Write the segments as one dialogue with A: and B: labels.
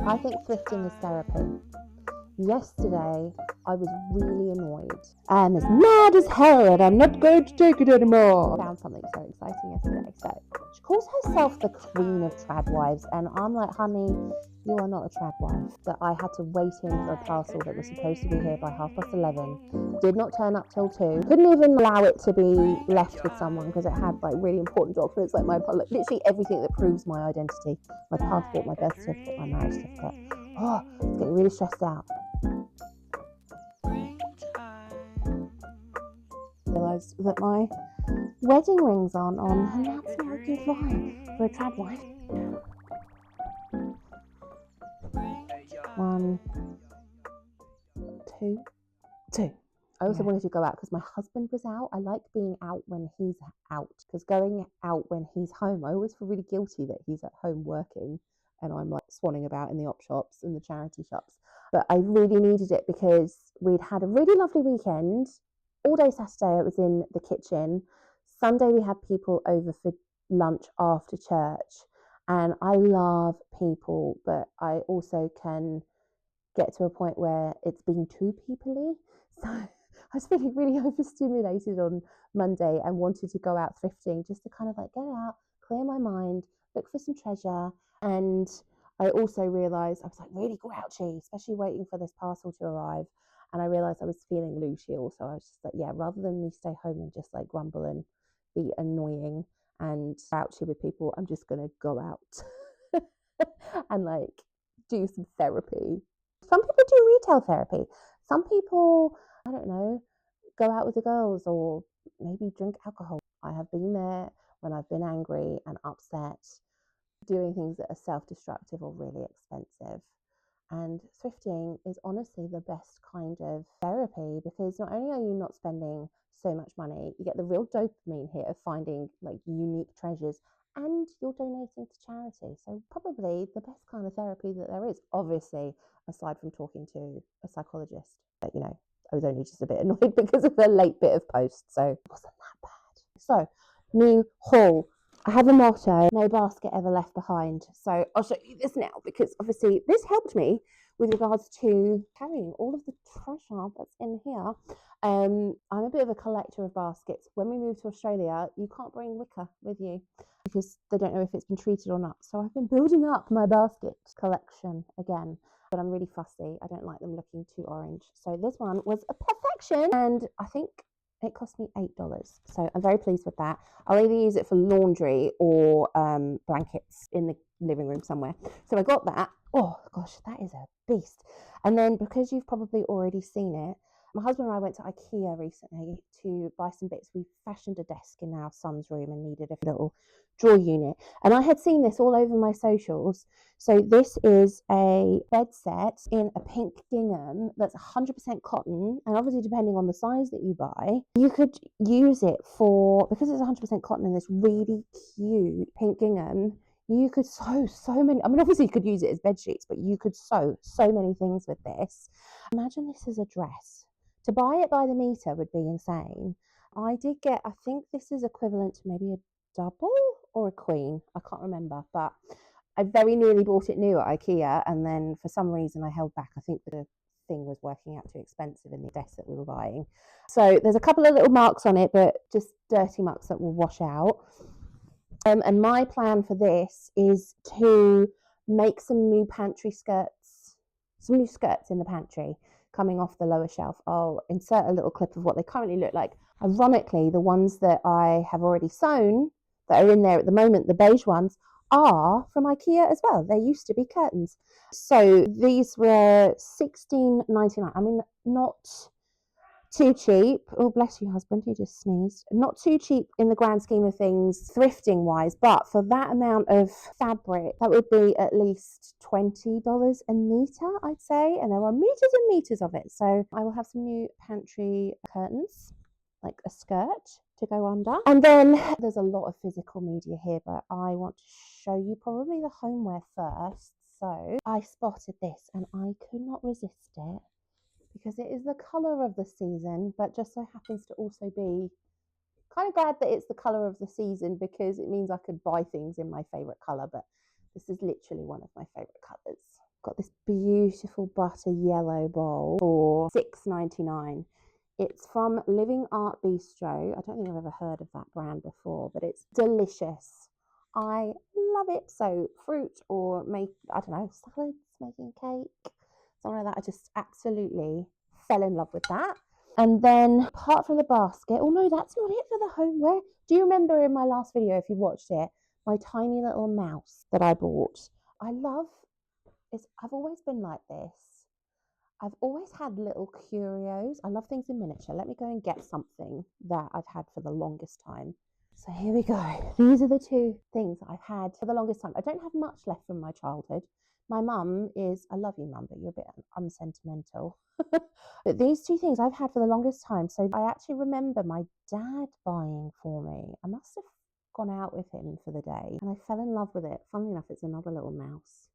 A: I think thrifting is therapy. Yesterday, I was really annoyed and as mad as hell, and I'm not going to take it anymore. I found something so exciting yesterday. So she calls herself the Queen of Tradwives, and I'm like, honey, you are not a tradwife. That I had to wait in for a parcel that was supposed to be here by 11:30. Did not turn up till 2. Couldn't even allow it to be left with someone because it had like really important documents, like literally everything that proves my identity, my passport, my birth certificate, my marriage certificate. Oh, it's getting really stressed out. Realised that my wedding rings aren't on, and that's not a good vibe for a tradwife. 1, 2. I also wanted to go out because my husband was out. I like being out when he's out, because going out when he's home, I always feel really guilty that he's at home working and I'm like swanning about in the op shops and the charity shops. But I really needed it because we'd had a really lovely weekend. All day Saturday I was in the kitchen. Sunday we had people over for lunch after church, and I love people, but I also can get to a point where it's being too peoply. So I was feeling really overstimulated on Monday and wanted to go out thrifting just to kind of like get out, clear my mind, look for some treasure. And I also realised I was like really grouchy, especially waiting for this parcel to arrive. And I realised I was feeling loosey also. I was just like, yeah, rather than me stay home and just like grumble and be annoying and grouchy with people, I'm just going to go out and like do some therapy. Some people do retail therapy. Some people, I don't know, go out with the girls or maybe drink alcohol. I have been there when I've been angry and upset, doing things that are self-destructive or really expensive. And thrifting is honestly the best kind of therapy, because not only are you not spending so much money, you get the real dopamine hit of finding like unique treasures, and you're donating to charity. So probably the best kind of therapy that there is, obviously, aside from talking to a psychologist. But I was only just a bit annoyed because of a late bit of post, so it wasn't that bad. So, new haul. I have a motto: no basket ever left behind. So I'll show you this now, because obviously this helped me with regards to carrying all of the treasure that's in here. I'm a bit of a collector of baskets. When we moved to Australia, you can't bring wicker with you because they don't know if it's been treated or not. So I've been building up my basket collection again, but I'm really fussy. I don't like them looking too orange. So this one was a perfection, and I think it cost me $8. So I'm very pleased with that. I'll either use it for laundry or blankets in the living room somewhere. So I got that. Oh gosh, that is a beast. And then, because you've probably already seen it, my husband and I went to IKEA recently to buy some bits. We fashioned a desk in our son's room and needed a little drawer unit. And I had seen this all over my socials. So this is a bed set in a pink gingham that's 100% cotton. And obviously, depending on the size that you buy, you could use it for, because it's 100% cotton in this really cute pink gingham, you could sew so many. I mean, obviously, you could use it as bed sheets, but you could sew so many things with this. Imagine this as a dress. To buy it by the meter would be insane. I did get, I think this is equivalent to maybe a double or a queen. I can't remember, but I very nearly bought it new at IKEA, and then for some reason I held back. I think the thing was working out too expensive in the desk that we were buying. So there's a couple of little marks on it, but just dirty marks that will wash out. And my plan for this is to make some new pantry skirts, some new skirts in the pantry coming off the lower shelf. I'll insert a little clip of what they currently look like. Ironically, the ones that I have already sewn that are in there at the moment, the beige ones, are from IKEA as well. They used to be curtains. So these were $16.99. I mean, not too cheap. Oh, bless you, husband, he just sneezed. Not too cheap in the grand scheme of things, thrifting wise, but for that amount of fabric, that would be at least $20 a meter, I'd say. And there are meters and meters of it. So I will have some new pantry curtains, like a skirt to go under. And then there's a lot of physical media here, but I want to show you probably the homeware first. So I spotted this and I could not resist it, because it is the colour of the season, but just so happens to also be kind of glad that it's the colour of the season, because it means I could buy things in my favourite colour. But this is literally one of my favourite colours. Got this beautiful butter yellow bowl for $6.99. It's from Living Art Bistro. I don't think I've ever heard of that brand before, but it's delicious. I love it. So fruit or I don't know, salads, making cake, something like that. I just absolutely fell in love with that. And then apart from the basket, oh no, that's not it for the homeware. Do you remember in my last video, if you watched it, my tiny little mouse that I bought? I've always been like this. I've always had little curios. I love things in miniature. Let me go and get something that I've had for the longest time. So here we go. These are the two things I've had for the longest time. I don't have much left from my childhood. My mum is, I love you, mum, but you're a bit unsentimental. But these two things I've had for the longest time. So I actually remember my dad buying for me. I must have gone out with him for the day and I fell in love with it. Funnily enough, it's another little mouse.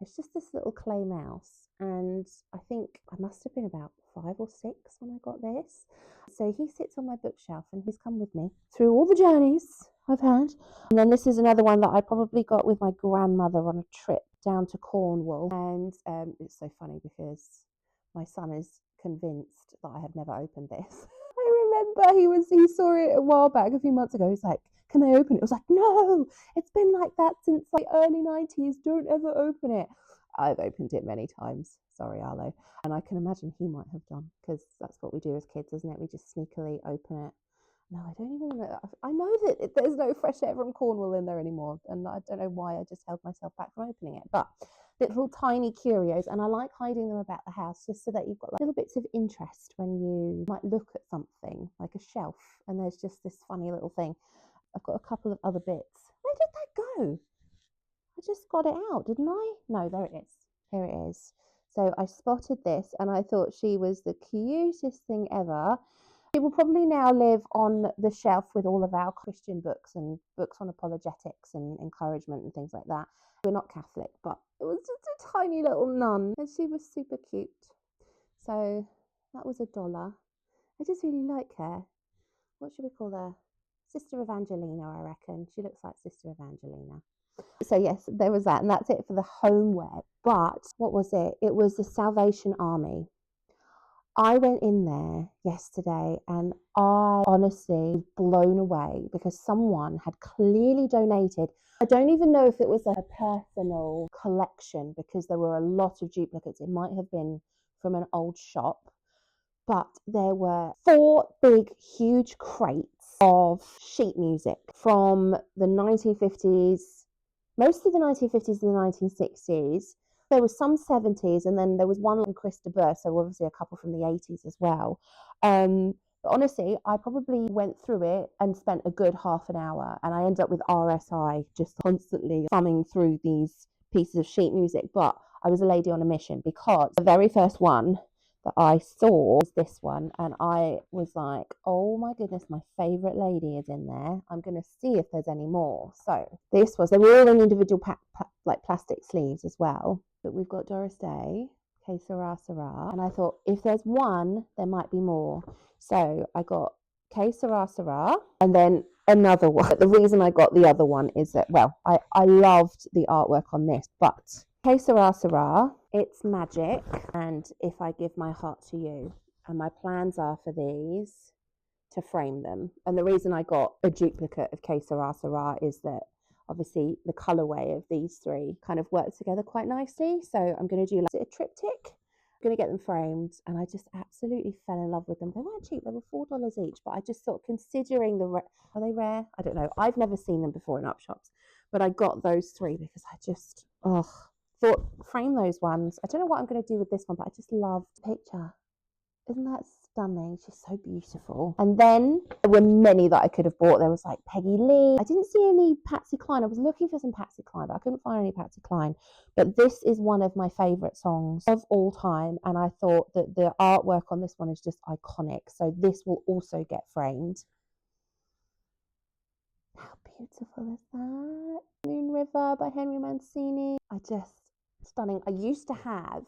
A: It's just this little clay mouse, and I think I must have been about 5 or 6 when I got this. So he sits on my bookshelf and he's come with me through all the journeys I've had. And then this is another one that I probably got with my grandmother on a trip down to Cornwall. And it's so funny because my son is convinced that I have never opened this. I remember he saw it a while back, a few months ago. He's like, can I open it? I was like, no, it's been like that since the early 90s. Don't ever open it. I've opened it many times. Sorry, Arlo. And I can imagine he might have done, because that's what we do as kids, isn't it? We just sneakily open it. No, I don't even want to. I know that there's no fresh air from Cornwall in there anymore. And I don't know why I just held myself back from opening it. But little tiny curios, and I like hiding them about the house just so that you've got like little bits of interest when you might look at something like a shelf and there's just this funny little thing. I've got a couple of other bits. Where did that go? I just got it out, didn't I? No, there it is. Here it is. So I spotted this and I thought she was the cutest thing ever. She will probably now live on the shelf with all of our Christian books and books on apologetics and encouragement and things like that. We're not Catholic, but it was just a tiny little nun and she was super cute. So that was $1. I just really like her. What should we call her? Sister Evangelina, I reckon. She looks like Sister Evangelina. So yes, there was that, and that's it for the homeware. But what was it? It was the Salvation Army. I went in there yesterday and I honestly was blown away because someone had clearly donated. I don't even know if it was a personal collection because there were a lot of duplicates. It might have been from an old shop, but there were 4 big, huge crates of sheet music from the 1950s, mostly the 1950s and the 1960s. There was some 70s, and then there was one on Chris de Burgh, so obviously a couple from the 80s as well. But honestly, I probably went through it and spent a good half an hour, and I ended up with RSI just constantly thumbing through these pieces of sheet music. But I was a lady on a mission because the very first one that I saw was this one, and I was like, oh my goodness, my favorite lady is in there. I'm going to see if there's any more. So they were all in individual like plastic sleeves as well. But we've got Doris Day, Que Sera Sera, and I thought if there's one, there might be more. So I got Que Sera Sera, and then another one. But the reason I got the other one is that, well, I loved the artwork on this, but Que Sera Sera, it's magic, and if I give my heart to you. And my plans are for these to frame them. And the reason I got a duplicate of Que Sera Sera is that obviously the colorway of these 3 kind of works together quite nicely. So I'm going to do like a triptych. I'm going to get them framed, and I just absolutely fell in love with them. They weren't cheap, they were $4 each, but I just thought, considering are they rare? I don't know. I've never seen them before in up shops, but I got those 3 because I just thought, frame those ones. I don't know what I'm going to do with this one, but I just love the picture. Isn't that stunning? She's so beautiful. And then there were many that I could have bought. There was like Peggy Lee. I didn't see any Patsy Cline. I was looking for some Patsy Cline, but I couldn't find any Patsy Cline. But this is one of my favorite songs of all time. And I thought that the artwork on this one is just iconic. So this will also get framed. How beautiful is that? Moon River by Henry Mancini. Stunning. I used to have,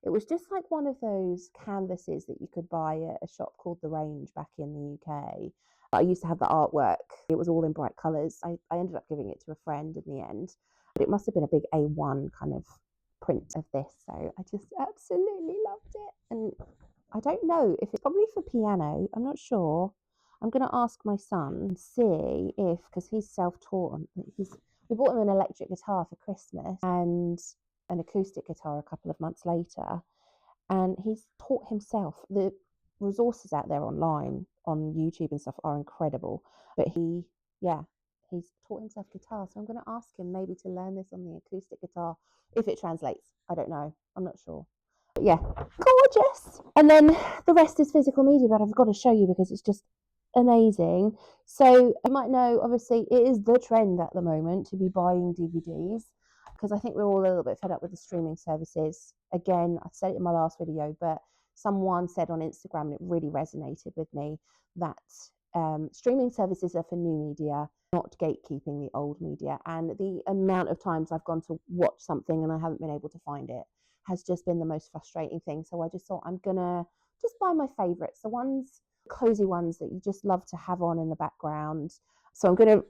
A: it was just like one of those canvases that you could buy at a shop called The Range back in the UK. I used to have the artwork. It was all in bright colours. I ended up giving it to a friend in the end. But it must have been a big A1 kind of print of this. So I just absolutely loved it. And I don't know if it's probably for piano. I'm not sure. I'm going to ask my son and see if, because he's self-taught, we bought him an electric guitar for Christmas and an acoustic guitar a couple of months later. And he's taught himself. The resources out there online on YouTube and stuff are incredible. But he's taught himself guitar. So I'm going to ask him maybe to learn this on the acoustic guitar if it translates. I don't know. I'm not sure. But yeah, gorgeous. And then the rest is physical media, but I've got to show you because it's just amazing. So you might know, obviously, it is the trend at the moment to be buying DVDs because I think we're all a little bit fed up with the streaming services. Again, I said it in my last video, but someone said on Instagram, and it really resonated with me, that streaming services are for new media, not gatekeeping the old media. And the amount of times I've gone to watch something and I haven't been able to find it has just been the most frustrating thing. So I just thought I'm gonna just buy my favorites, the ones, cozy ones that you just love to have on in the background. So I'm gonna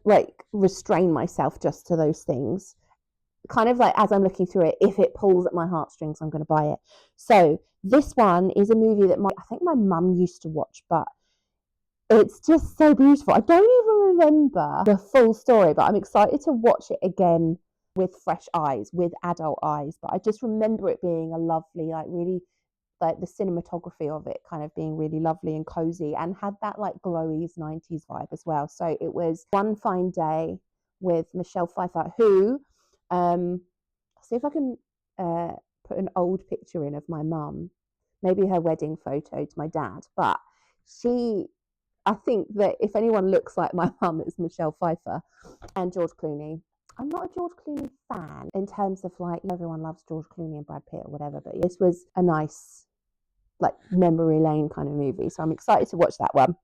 A: restrain myself just to those things. Kind of like as I'm looking through it, if it pulls at my heartstrings, I'm gonna buy it. So this one is a movie that I think my mum used to watch, but it's just so beautiful. I don't even remember the full story, but I'm excited to watch it again with fresh eyes, with adult eyes. But I just remember it being a lovely, really, the cinematography of it kind of being really lovely and cozy and had that glowy 90s vibe as well. So it was One Fine Day with Michelle Pfeiffer, who, see if I can put an old picture in of my mum, maybe her wedding photo to my dad. But I think that if anyone looks like my mum, it's Michelle Pfeiffer and George Clooney. I'm not a George Clooney fan in terms of everyone loves George Clooney and Brad Pitt or whatever, but this was a nice memory lane kind of movie. So I'm excited to watch that one.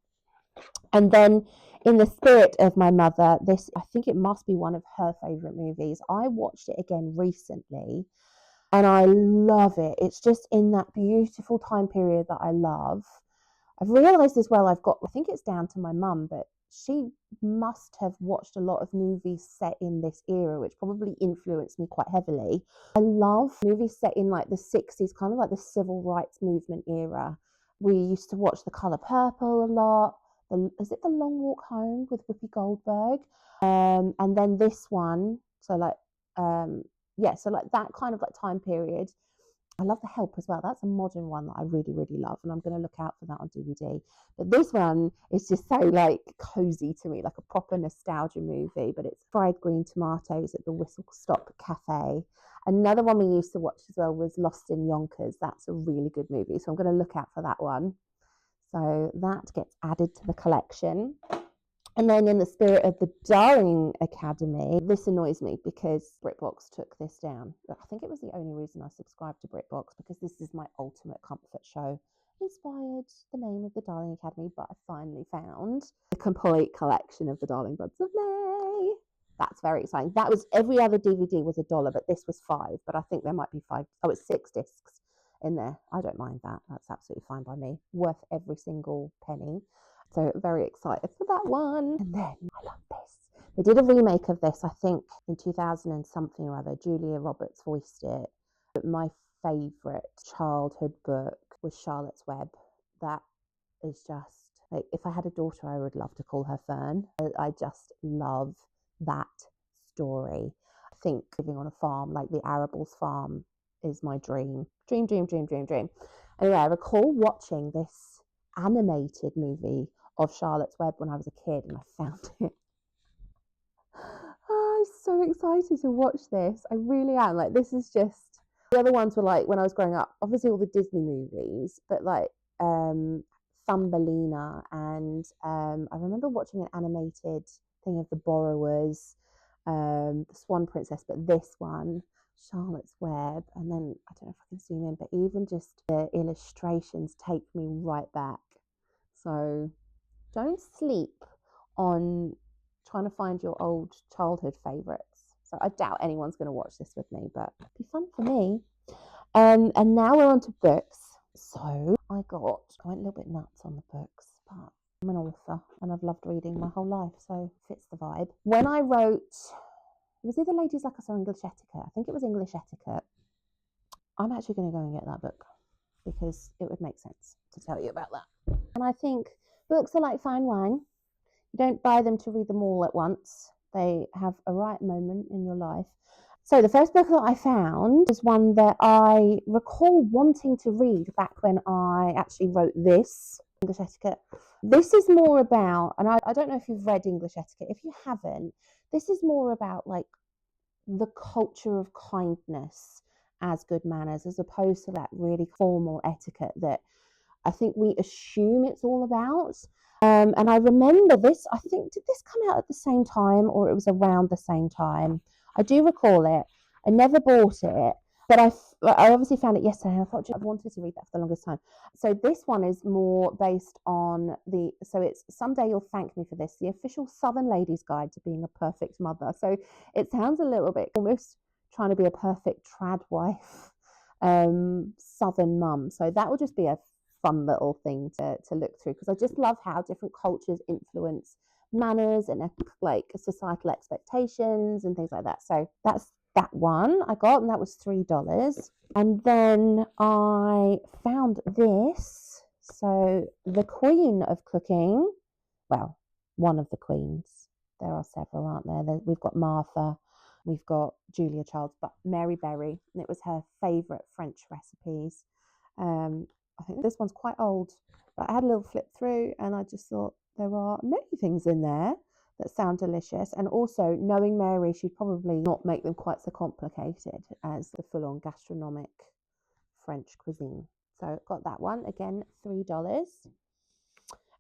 A: And then in the spirit of my mother, I think it must be one of her favorite movies. I watched it again recently and I love it. It's just in that beautiful time period that I love. I've realised as well, I think it's down to my mum, but she must have watched a lot of movies set in this era, which probably influenced me quite heavily. I love movies set in the 60s, kind of like the civil rights movement era. We used to watch The Colour Purple a lot. Is it The Long Walk Home with Whoopi Goldberg? And then this one, so that kind of time period. I love The Help as well. That's a modern one that I really, really love, and I'm going to look out for that on DVD. But this one is just so cozy to me, like a proper nostalgia movie. But it's Fried Green Tomatoes at the Whistle Stop Cafe. Another one we used to watch as well was Lost in Yonkers. That's a really good movie, so I'm going to look out for that one. So that gets added to the collection. And then in the spirit of the Darling Academy, this annoys me because BritBox took this down. I think it was the only reason I subscribed to BritBox, because this is my ultimate comfort show. Inspired the name of the Darling Academy, but I finally found the complete collection of the Darling Buds of May. That's very exciting. That was, every other DVD was $1, but this was $5. But I think there might be 5. Oh, it's 6 discs in there. I don't mind that. That's absolutely fine by me. Worth every single penny. So very excited for that one. And then I love this. They did a remake of this, I think, in 2000 and something or other. Julia Roberts voiced it. But my favourite childhood book was Charlotte's Web. That is just, if I had a daughter, I would love to call her Fern. I just love that story. I think living on a farm, like the Arables farm, is my dream. Dream. Anyway, I recall watching this animated movie of Charlotte's Web when I was a kid, and I found it. I'm so excited to watch this. I really am. This is just, the other ones were when I was growing up, obviously all the Disney movies, but Thumbelina, and I remember watching an animated thing of The Borrowers, The Swan Princess, but this one, Charlotte's Web, and then I don't know if I can zoom in, but even just the illustrations take me right back. So don't sleep on trying to find your old childhood favourites. So I doubt anyone's going to watch this with me, but it'd be fun for me. And now we're on to books. So I went a little bit nuts on the books, but I'm an author and I've loved reading my whole life, so it fits the vibe. When I wrote, it was either Ladies Like Us or English Etiquette. I think it was English Etiquette. I'm actually going to go and get that book because it would make sense to tell you about that. And I think books are like fine wine. You don't buy them to read them all at once. They have a right moment in your life. So the first book that I found is one that I recall wanting to read back when I actually wrote this, English Etiquette. This is more about, and I don't know if you've read English Etiquette. If you haven't, this is more about like the culture of kindness as good manners, as opposed to that really formal etiquette that I think we assume it's all about. And I remember this, I think, did this come out at the same time or it was around the same time? I do recall it. I never bought it, but I obviously found it yesterday and I thought I've wanted to read that for the longest time. So this one is more based on it's Someday You'll Thank Me for This, the official Southern Ladies Guide to Being a Perfect Mother. So it sounds a little bit almost trying to be a perfect trad wife, Southern mum. So that will just be a fun little thing to look through because I just love how different cultures influence manners and like societal expectations and things like that. So that's that one I got, and that was $3. And then I found this. So the Queen of Cooking, well, one of the queens. There are several, aren't there? We've got Martha, we've got Julia Childs, but Mary Berry, and it was her favourite French recipes. I think this one's quite old, but I had a little flip through and I just thought there are many things in there that sound delicious. And also, knowing Mary, she'd probably not make them quite so complicated as the full-on gastronomic French cuisine. So got that one, again, $3.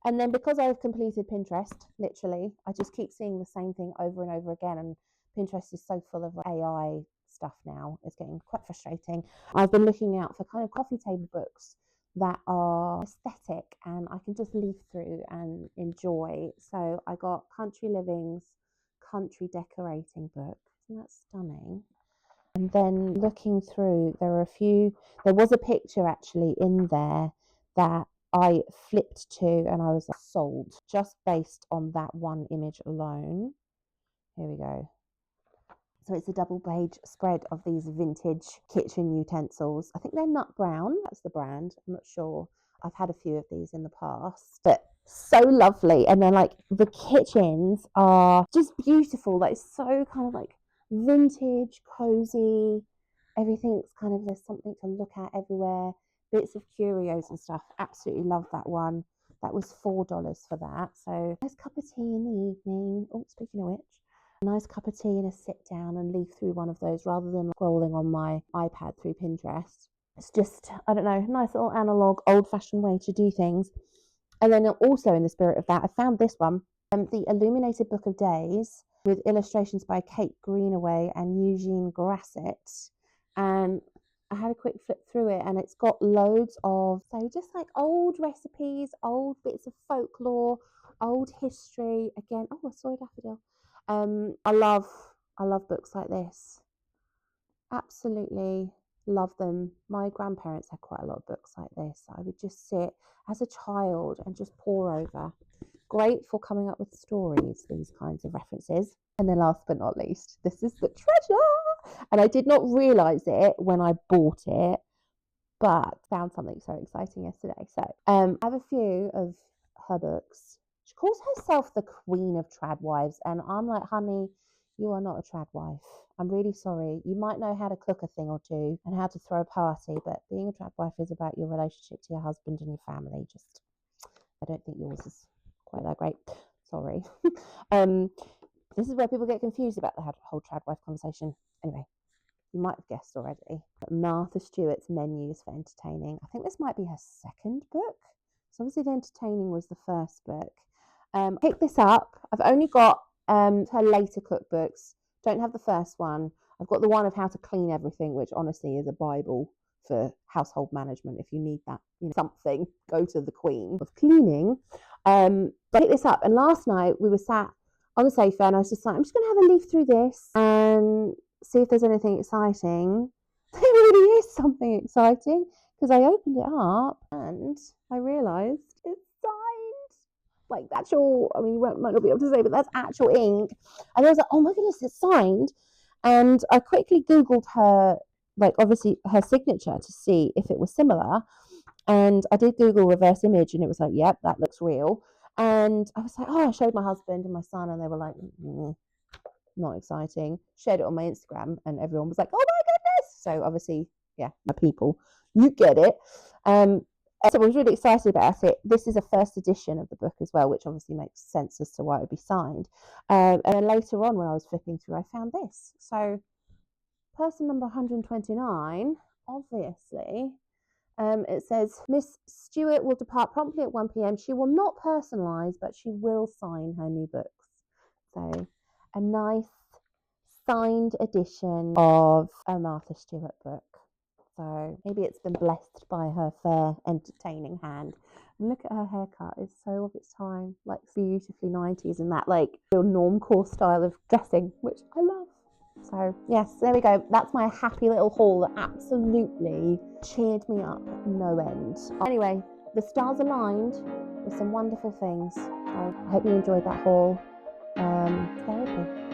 A: And then because I've completed Pinterest, literally, I just keep seeing the same thing over and over again. And Pinterest is so full of AI stuff now, it's getting quite frustrating. I've been looking out for kind of coffee table books that are aesthetic and I can just leaf through and enjoy. So I got Country Living's Country Decorating book. Isn't that stunning? And then looking through, there was a picture actually in there that I flipped to and I was sold just based on that one image alone. Here we go. So it's a double page spread of these vintage kitchen utensils. I think they're Nut Brown. That's the brand. I'm not sure. I've had a few of these in the past, but so lovely. And then like the kitchens are just beautiful. Like so kind of like vintage, cozy. Everything's kind of, there's something to look at everywhere. Bits of curios and stuff. Absolutely love that one. That was $4 for that. So nice cup of tea in the evening. Oh, speaking of which, a nice cup of tea and a sit down and leaf through one of those rather than scrolling on my iPad through Pinterest. It's just, I don't know, nice little analog, old-fashioned way to do things. And then also in the spirit of that, I found this one, the Illuminated Book of Days with illustrations by Kate Greenaway and Eugene Grasset. And I had a quick flip through it and it's got loads of, so just like old recipes, old bits of folklore, old history. Again, oh, a soy daffodil. I love books like this. Absolutely love them. My grandparents had quite a lot of books like this. I would just sit as a child and just pore over. Great for coming up with stories, these kinds of references. And then last but not least, this is the treasure. And I did not realise it when I bought it, but found something so exciting yesterday. So I have a few of her books. She calls herself the Queen of Trad Wives. And I'm like, honey, you are not a trad wife. I'm really sorry. You might know how to cook a thing or two and how to throw a party, but being a trad wife is about your relationship to your husband and your family. Just, I don't think yours is quite that great. Sorry. This is where people get confused about the whole trad wife conversation. Anyway, you might have guessed already, but Martha Stewart's Menus for Entertaining. I think this might be her second book. So obviously The Entertaining was the first book. Pick this up. I've only got her later cookbooks. Don't have the first one. I've got the one of how to clean everything, which honestly is a Bible for household management. If you need that, something, go to the Queen of Cleaning. Pick this up. And last night we were sat on the sofa and I was just like, I'm just going to have a leaf through this and see if there's anything exciting. There really is something exciting because I opened it up and I realised it's signed. Like actual, I mean, you might not be able to say, but that's actual ink. And I was like, oh my goodness, it's signed. And I quickly Googled her like obviously her signature to see if it was similar. And I did Google reverse image and it was like, yep, that looks real. And I was like, oh, I showed my husband and my son and they were like, not exciting. Shared it on my Instagram and everyone was like, oh my goodness. So obviously, yeah, my people, you get it. So I was really excited about it. This is a first edition of the book as well, which obviously makes sense as to why it would be signed. And then later on, when I was flipping through, I found this. So person number 129, obviously, it says, Miss Stewart will depart promptly at 1 p.m. She will not personalise, but she will sign her new books. So a nice signed edition of a Martha Stewart book. So maybe it's been blessed by her fair, entertaining hand. And look at her haircut; it's so of its time, like beautifully 90s, and that like real normcore style of dressing, which I love. So yes, there we go. That's my happy little haul that absolutely cheered me up no end. Anyway, the stars aligned with some wonderful things. So I hope you enjoyed that haul. Therapy.